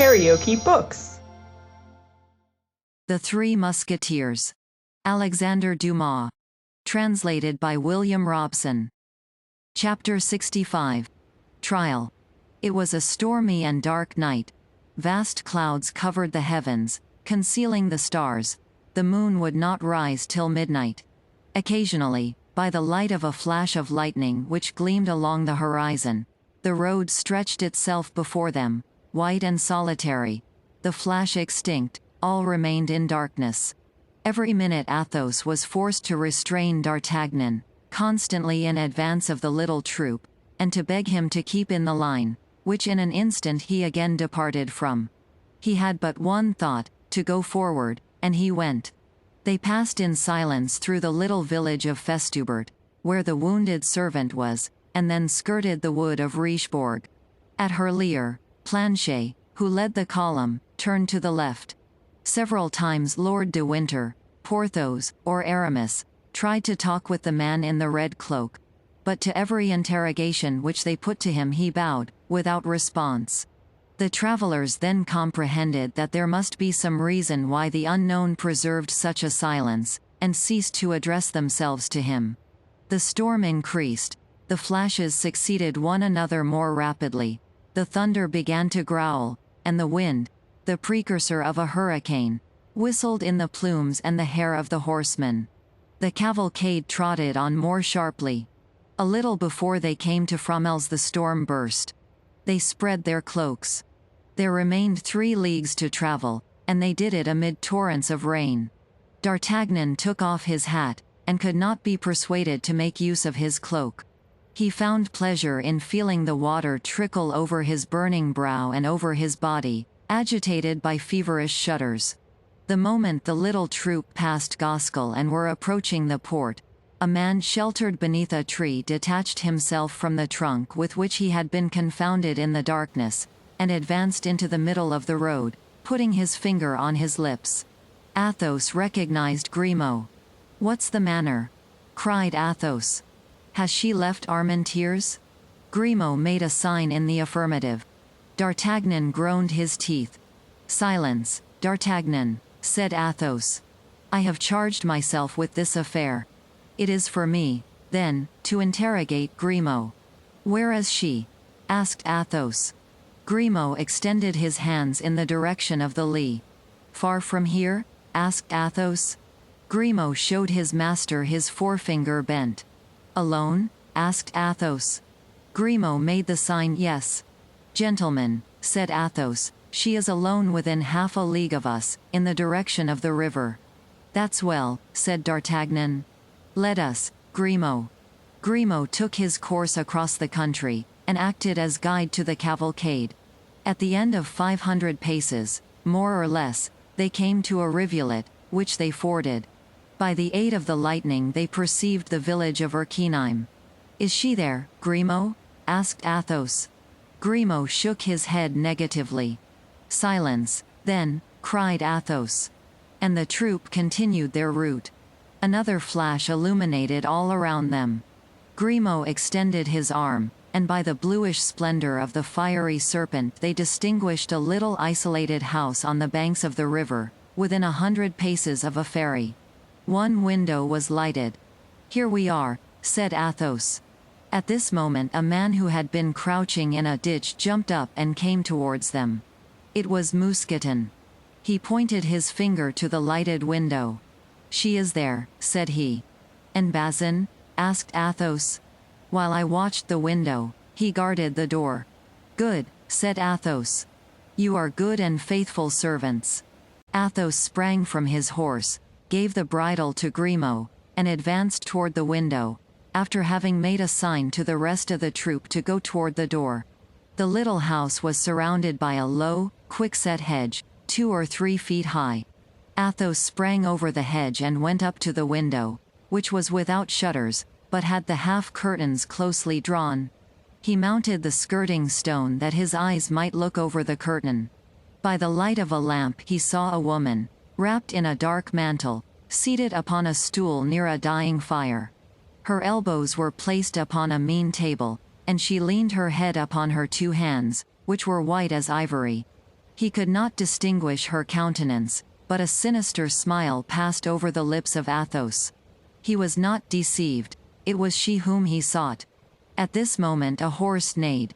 KaraokeBooks. The Three Musketeers. Alexandre Dumas. Translated by William Robson. Chapter 65. Trial. It was a stormy and dark night. Vast clouds covered the heavens, concealing the stars. The moon would not rise till midnight. Occasionally, by the light of a flash of lightning which gleamed along the horizon, the road stretched itself before them, white and solitary. The flash extinct, all remained in darkness. Every minute Athos was forced to restrain D'Artagnan, constantly in advance of the little troop, and to beg him to keep in the line, which in an instant he again departed from. He had but one thought, to go forward, and he went. They passed in silence through the little village of Festubert, where the wounded servant was, and then skirted the wood of Richebourg. At her rear, Planchet, who led the column, turned to the left. Several times Lord de Winter, Porthos, or Aramis, tried to talk with the man in the red cloak, but to every interrogation which they put to him he bowed, without response. The travelers then comprehended that there must be some reason why the unknown preserved such a silence, and ceased to address themselves to him. The storm increased, the flashes succeeded one another more rapidly, the thunder began to growl, and the wind, the precursor of a hurricane, whistled in the plumes and the hair of the horsemen. The cavalcade trotted on more sharply. A little before they came to Fromelles the storm burst. They spread their cloaks. There remained 3 leagues to travel, and they did it amid torrents of rain. D'Artagnan took off his hat, and could not be persuaded to make use of his cloak. He found pleasure in feeling the water trickle over his burning brow and over his body, agitated by feverish shudders. The moment the little troop passed Goskell and were approaching the port, a man sheltered beneath a tree detached himself from the trunk with which he had been confounded in the darkness, and advanced into the middle of the road, putting his finger on his lips. Athos recognized Grimaud. "What's the manner?" cried Athos. "Has she left Armentières?" Grimaud made a sign in the affirmative. D'Artagnan ground his teeth. "Silence, D'Artagnan," said Athos. "I have charged myself with this affair. It is for me, then, to interrogate Grimaud." "Where is she?" asked Athos. Grimaud extended his hands in the direction of the Lys. "Far from here?" asked Athos. Grimaud showed his master his forefinger bent. "Alone?" asked Athos. Grimaud made the sign yes. "Gentlemen," said Athos, "she is alone within half a league of us, in the direction of the river." "That's well," said D'Artagnan. "Let us, Grimaud." Grimaud took his course across the country, and acted as guide to the cavalcade. At the end of 500 paces, more or less, they came to a rivulet, which they forded. By the aid of the lightning they perceived the village of Erquinheim. "Is she there, Grimaud?" asked Athos. Grimaud shook his head negatively. "Silence, then," cried Athos. And the troop continued their route. Another flash illuminated all around them. Grimaud extended his arm, and by the bluish splendor of the fiery serpent they distinguished a little isolated house on the banks of the river, within 100 paces of a ferry. One window was lighted. "Here we are," said Athos. At this moment a man who had been crouching in a ditch jumped up and came towards them. It was Mousqueton. He pointed his finger to the lighted window. "She is there," said he. "And Bazin?" asked Athos. "While I watched the window, he guarded the door." "Good," said Athos. "You are good and faithful servants." Athos sprang from his horse, gave the bridle to Grimaud, and advanced toward the window, after having made a sign to the rest of the troop to go toward the door. The little house was surrounded by a low, quickset hedge, 2 or 3 feet high. Athos sprang over the hedge and went up to the window, which was without shutters, but had the half-curtains closely drawn. He mounted the skirting stone that his eyes might look over the curtain. By the light of a lamp he saw a woman, wrapped in a dark mantle, seated upon a stool near a dying fire. Her elbows were placed upon a mean table, and she leaned her head upon her 2 hands, which were white as ivory. He could not distinguish her countenance, but a sinister smile passed over the lips of Athos. He was not deceived. It was she whom he sought. At this moment a horse neighed.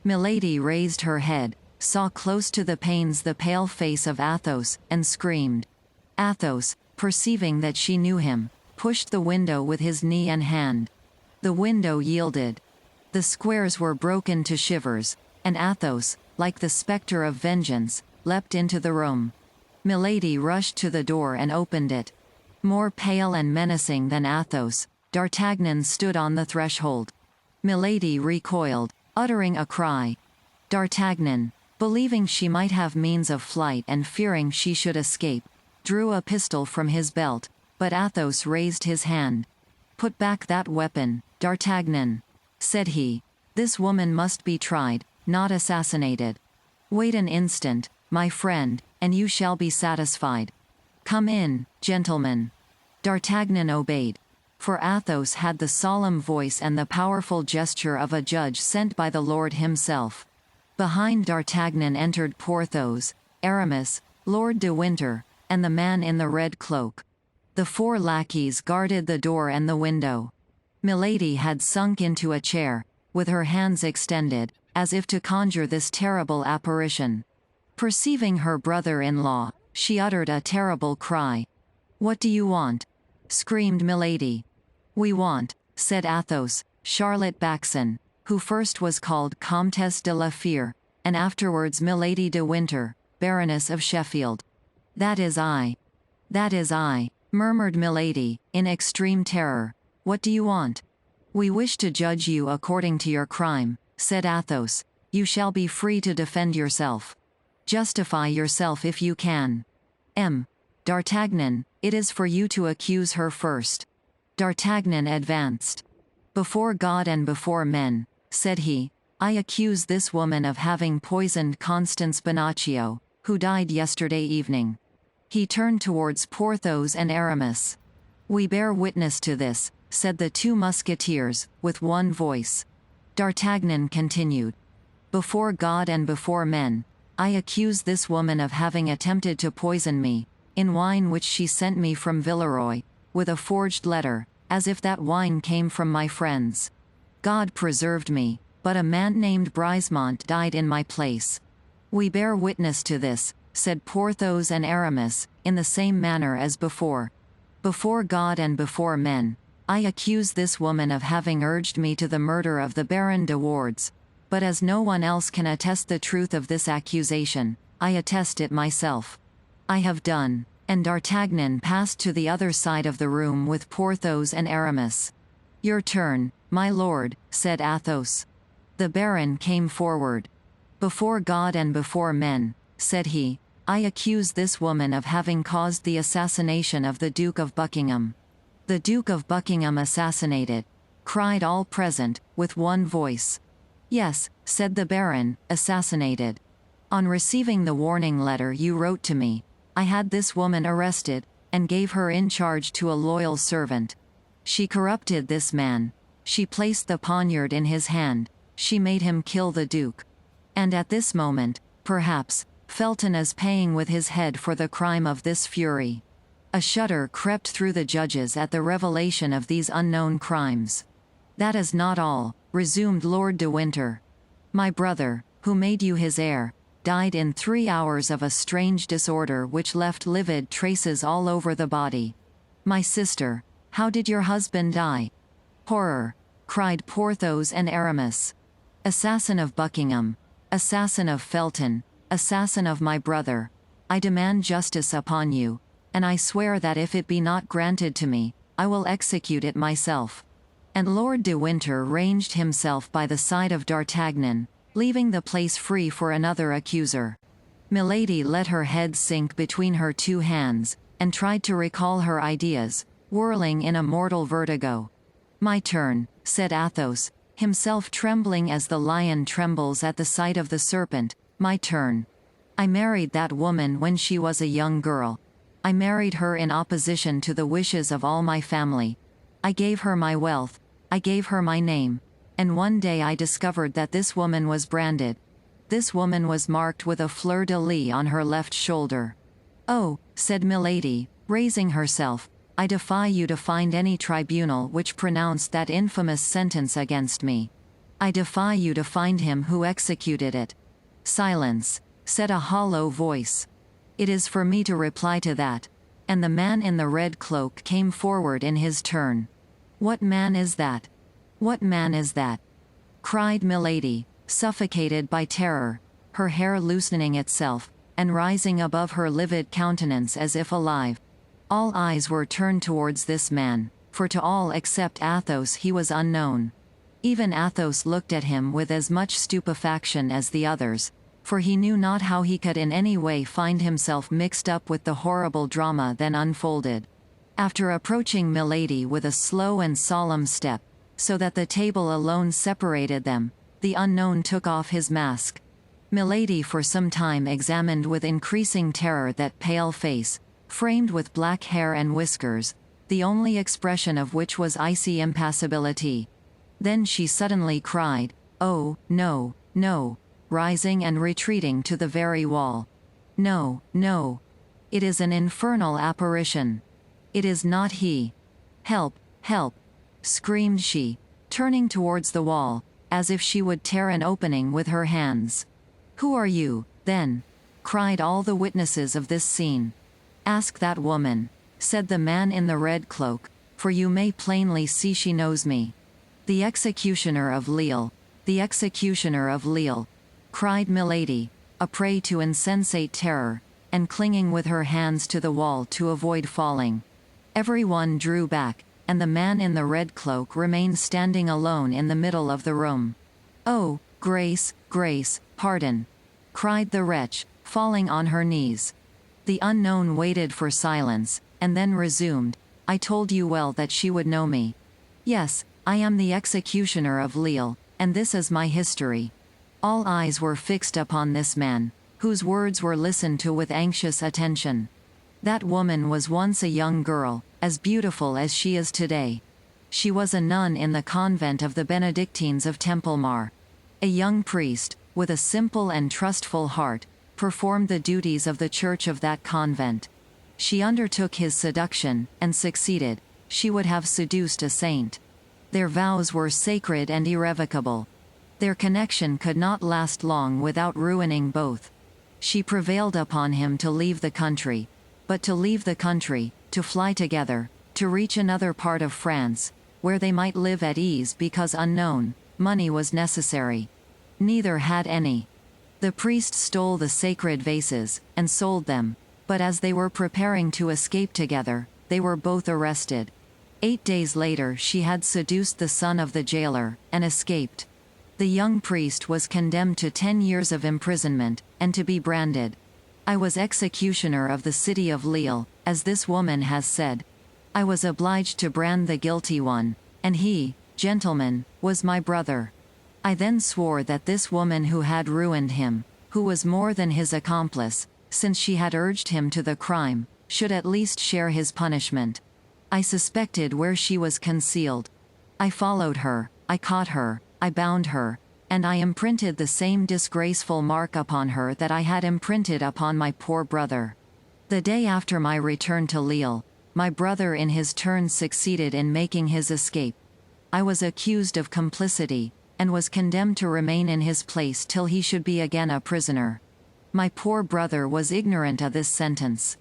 Milady raised her head, saw close to the panes the pale face of Athos, and screamed. Athos, perceiving that she knew him, pushed the window with his knee and hand. The window yielded. The squares were broken to shivers, and Athos, like the spectre of vengeance, leapt into the room. Milady rushed to the door and opened it. More pale and menacing than Athos, D'Artagnan stood on the threshold. Milady recoiled, uttering a cry. D'Artagnan, believing she might have means of flight and fearing she should escape, drew a pistol from his belt, but Athos raised his hand. "Put back that weapon, D'Artagnan," said he. "This woman must be tried, not assassinated. Wait an instant, my friend, and you shall be satisfied. Come in, gentlemen." D'Artagnan obeyed. For Athos had the solemn voice and the powerful gesture of a judge sent by the Lord himself. Behind D'Artagnan entered Porthos, Aramis, Lord de Winter, and the man in the red cloak. The 4 lackeys guarded the door and the window. Milady had sunk into a chair, with her hands extended, as if to conjure this terrible apparition. Perceiving her brother-in-law, she uttered a terrible cry. "What do you want?" screamed Milady. "We want," said Athos, "Charlotte Backson, who first was called Comtesse de la Fere, and afterwards Milady de Winter, Baroness of Sheffield." "That is I. That is I," murmured Milady, in extreme terror. "What do you want?" "We wish to judge you according to your crime," said Athos. "You shall be free to defend yourself. Justify yourself if you can. D'Artagnan, it is for you to accuse her first." D'Artagnan advanced. "Before God and before men," said he, "I accuse this woman of having poisoned Constance Bonacieux, who died yesterday evening." He turned towards Porthos and Aramis. "We bear witness to this," said the 2 Musketeers, with one voice. D'Artagnan continued. "Before God and before men, I accuse this woman of having attempted to poison me, in wine which she sent me from Villeroy, with a forged letter, as if that wine came from my friends. God preserved me, but a man named Brisemont died in my place." "We bear witness to this," said Porthos and Aramis, in the same manner as before. "Before God and before men, I accuse this woman of having urged me to the murder of the Baron de Wardes, but as no one else can attest the truth of this accusation, I attest it myself. I have done." And D'Artagnan passed to the other side of the room with Porthos and Aramis. "Your turn, my lord," said Athos. The Baron came forward. "Before God and before men," said he, "I accuse this woman of having caused the assassination of the Duke of Buckingham." "The Duke of Buckingham assassinated," cried all present, with one voice. "Yes," said the Baron, "assassinated. On receiving the warning letter you wrote to me, I had this woman arrested, and gave her in charge to a loyal servant. She corrupted this man. She placed the poniard in his hand. She made him kill the Duke. And at this moment, perhaps, Felton is paying with his head for the crime of this fury." A shudder crept through the judges at the revelation of these unknown crimes. "That is not all," resumed Lord de Winter. "My brother, who made you his heir, died in 3 hours of a strange disorder which left livid traces all over the body. My sister, how did your husband die?" "Horror!" cried Porthos and Aramis. "Assassin of Buckingham, assassin of Felton, assassin of my brother, I demand justice upon you, and I swear that if it be not granted to me, I will execute it myself." And Lord de Winter ranged himself by the side of D'Artagnan, leaving the place free for another accuser. Milady let her head sink between her 2 hands, and tried to recall her ideas, whirling in a mortal vertigo. "My turn," said Athos, himself trembling as the lion trembles at the sight of the serpent. "My turn. I married that woman when she was a young girl. I married her in opposition to the wishes of all my family. I gave her my wealth, I gave her my name, and one day I discovered that this woman was branded. This woman was marked with a fleur-de-lis on her left shoulder. "Oh," said Milady, raising herself, "I defy you to find any tribunal which pronounced that infamous sentence against me. I defy you to find him who executed it." "Silence," said a hollow voice. "It is for me to reply to that." And the man in the red cloak came forward in his turn. "What man is that? What man is that?" cried Milady, suffocated by terror, her hair loosening itself, and rising above her livid countenance as if alive. All eyes were turned towards this man, for to all except Athos he was unknown. Even Athos looked at him with as much stupefaction as the others, for he knew not how he could in any way find himself mixed up with the horrible drama then unfolded. After approaching Milady with a slow and solemn step, so that the table alone separated them, the unknown took off his mask. Milady for some time examined with increasing terror that pale face, framed with black hair and whiskers, the only expression of which was icy impassibility. Then she suddenly cried, "Oh, no, no," rising and retreating to the very wall. "No, no. It is an infernal apparition. It is not he. Help, help," screamed she, turning towards the wall, as if she would tear an opening with her hands. "Who are you, then?" cried all the witnesses of this scene. "Ask that woman," said the man in the red cloak, "for you may plainly see she knows me." "The executioner of Lille, the executioner of Lille," cried Milady, a prey to insensate terror, and clinging with her hands to the wall to avoid falling. Everyone drew back, and the man in the red cloak remained standing alone in the middle of the room. "Oh, Grace, Grace, pardon," cried the wretch, falling on her knees. The unknown waited for silence, and then resumed, "I told you well that she would know me. Yes, I am the executioner of Lille, and this is my history." All eyes were fixed upon this man, whose words were listened to with anxious attention. That woman was once a young girl, as beautiful as she is today. She was a nun in the convent of the Benedictines of Templemar. A young priest, with a simple and trustful heart, performed the duties of the church of that convent. She undertook his seduction, and succeeded. She would have seduced a saint. Their vows were sacred and irrevocable. Their connection could not last long without ruining both. She prevailed upon him to leave the country. But to leave the country, to fly together, to reach another part of France, where they might live at ease because unknown, money was necessary. Neither had any. The priest stole the sacred vases, and sold them, but as they were preparing to escape together, they were both arrested. 8 days later she had seduced the son of the jailer, and escaped. The young priest was condemned to 10 years of imprisonment, and to be branded. "I was executioner of the city of Lille, as this woman has said. I was obliged to brand the guilty one, and he, gentlemen, was my brother. I then swore that this woman who had ruined him, who was more than his accomplice, since she had urged him to the crime, should at least share his punishment. I suspected where she was concealed. I followed her, I caught her, I bound her, and I imprinted the same disgraceful mark upon her that I had imprinted upon my poor brother. The day after my return to Lille, my brother in his turn succeeded in making his escape. I was accused of complicity, and was condemned to remain in his place till he should be again a prisoner. My poor brother was ignorant of this sentence.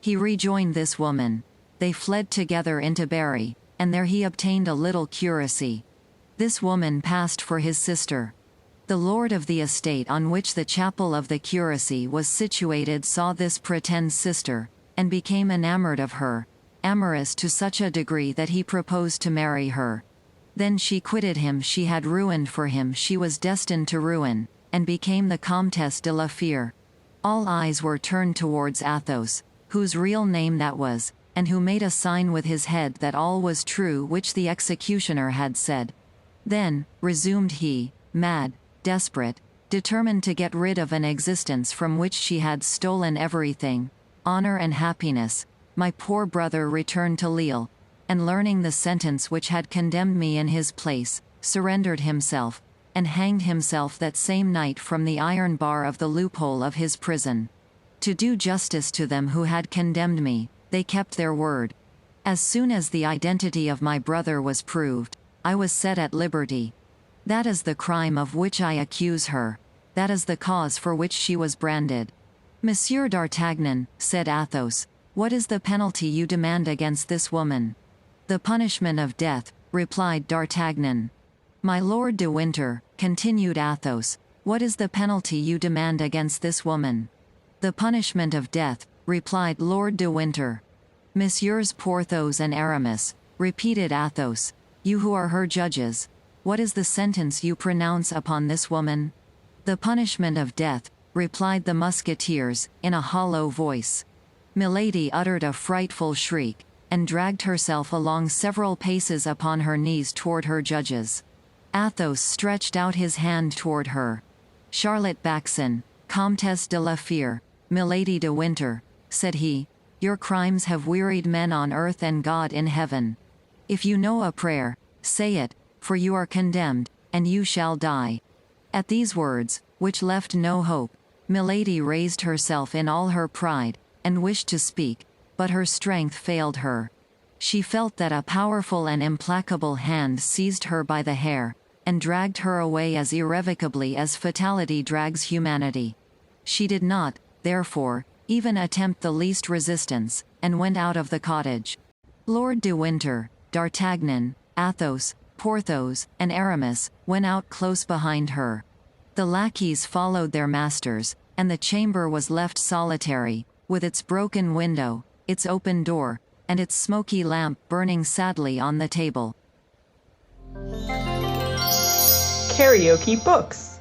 He rejoined this woman. They fled together into Berry, and there he obtained a little curacy. This woman passed for his sister. The lord of the estate on which the chapel of the curacy was situated saw this pretend sister, and became enamored of her, amorous to such a degree that he proposed to marry her. Then she quitted him she had ruined for him she was destined to ruin, and became the Comtesse de la Fere. All eyes were turned towards Athos, whose real name that was, and who made a sign with his head that all was true which the executioner had said. "Then," resumed he, "mad, desperate, determined to get rid of an existence from which she had stolen everything, honor and happiness, my poor brother returned to Lille, and learning the sentence which had condemned me in his place, surrendered himself, and hanged himself that same night from the iron bar of the loophole of his prison. To do justice to them who had condemned me, they kept their word. As soon as the identity of my brother was proved, I was set at liberty. That is the crime of which I accuse her. That is the cause for which she was branded. Monsieur d'Artagnan, said Athos, what is the penalty you demand against this woman? The punishment of death, replied D'Artagnan. My Lord de Winter, continued Athos, what is the penalty you demand against this woman? The punishment of death, replied Lord de Winter. Messieurs Porthos and Aramis, repeated Athos, you who are her judges, what is the sentence you pronounce upon this woman? The punishment of death, replied the Musketeers, in a hollow voice. Milady uttered a frightful shriek, and dragged herself along several paces upon her knees toward her judges. Athos stretched out his hand toward her. Charlotte Backson, Comtesse de la Fere, Milady de Winter, said he, your crimes have wearied men on earth and God in heaven. If you know a prayer, say it, for you are condemned, and you shall die. At these words, which left no hope, Milady raised herself in all her pride, and wished to speak, but her strength failed her. She felt that a powerful and implacable hand seized her by the hair, and dragged her away as irrevocably as fatality drags humanity. She did not, therefore, even attempt the least resistance, and went out of the cottage. Lord de Winter, D'Artagnan, Athos, Porthos, and Aramis went out close behind her. The lackeys followed their masters, and the chamber was left solitary, with its broken window, its open door, and its smoky lamp burning sadly on the table. KaraokeBooks.